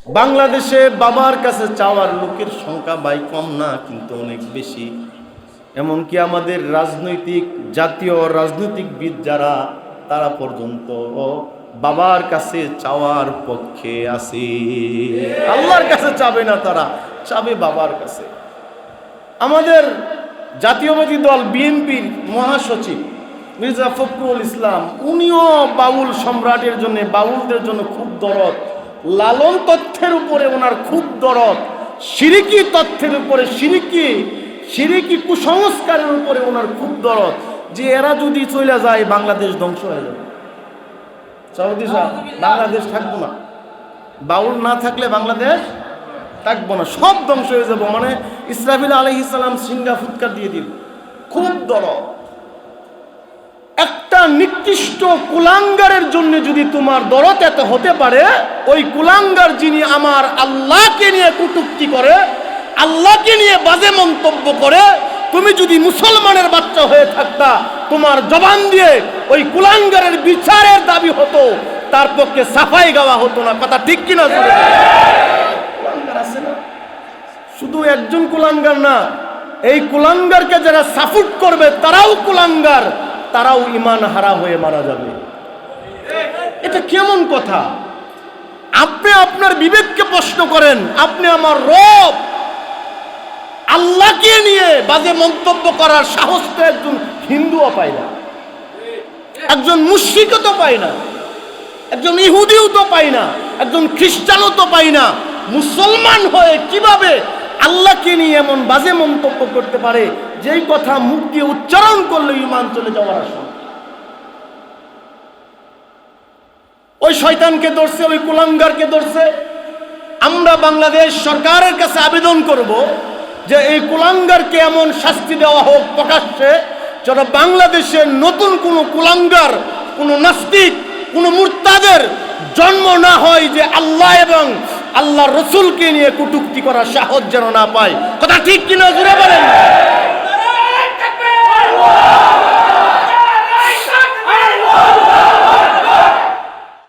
বাংলাদেশে বাবার কাছে চাওয়ার লোকের সংখ্যা ভাই কম না, কিন্তু অনেক বেশি। এমনকি আমাদের জাতীয় রাজনৈতিকবিদ যারা, তারা পর্যন্ত বাবার কাছে চাওয়ার পক্ষে আছে। আল্লাহর কাছে চাবে না, তারা চাবে বাবার কাছে। আমাদের জাতীয়বাদী দল বিএনপির মহাসচিব মির্জা ফখরুল ইসলাম, উনিও বাউল সম্রাটের জন্য, বাউলদের জন্য খুব দরদ। লালন তথ্যের উপরে ওনার খুব দরদ, শিরিকি তথ্যের উপরে, শিরিকি কুসংস্কারের উপরে ওনার খুব দরদ, যে এরা যদি চলে যায় বাংলাদেশ ধ্বংস হয়ে যাবে। সভাপতি সাহেব, বাংলাদেশ থাকবো না, বাউল না থাকলে বাংলাদেশ থাকবো না, সব ধ্বংস হয়ে যাবো। মানে ইসরাফিল আলাইহিস সালাম সিঙ্গা ফুৎকার দিয়ে দিল, খুব দরদ। একটা নিকৃষ্ট কুলাঙ্গারের জন্য যদি তোমার দরদ এত হতে পারে, ওই কুলাঙ্গার যিনি আমার আল্লাহকে নিয়ে কটূক্তি করে, আল্লাহকে নিয়ে বাজে মন্তব্য করে, তুমি যদি মুসলমানের বাচ্চা হয়ে থাকতা, তোমার জবান দিয়ে ওই কুলাঙ্গারের বিচারের দাবি হতো, তার পক্ষে সাফাই গাওয়া হতো না। কথা ঠিক কিনা? কুলাঙ্গার আছে না, শুধু একজন কুলাঙ্গার না, এই কুলাঙ্গারকে যারা সাপোর্ট করবে তারাও কুলাঙ্গার, তারাও ঈমান হারা হয়ে মারা যাবে। এটা কেমন কথা? আপনি আপনার বিবেককে প্রশ্ন করেন। আপনি আমার রব আল্লাহকে নিয়ে বাজে মন্তব্য করার সাহস তো একজন হিন্দুও পায় না, একজন মুশরিকও তো পায় না, একজন ইহুদিও তো পায় না, একজন খ্রিস্টানও তো পায় না। মুসলমান হয়ে কিভাবে আল্লাহকে নিয়ে এমন বাজে মন্তব্য করতে পারে, যেই কথা মুখ দিয়ে উচ্চারণ করলে ঈমান চলে যাওয়ার আশঙ্কা? ওই শয়তানকে ধরছে, ওই কুলাঙ্গারকে ধরছে। আমরা বাংলাদেশ সরকারের কাছে আবেদন করব যে এই কুলাঙ্গারকে এমন শাস্তি দেওয়া হোক প্রকাশ্যে, যেন বাংলাদেশের নতুন কোনো কুলাঙ্গার, কোনো নাস্তিক, কোনো মুরতাদের জন্ম না হয়, যে আল্লাহ এবং আল্লাহর রসুলকে নিয়ে কটূক্তি করার সাহস যেন না পায়। কথা ঠিক কিনা জোরে বলেন।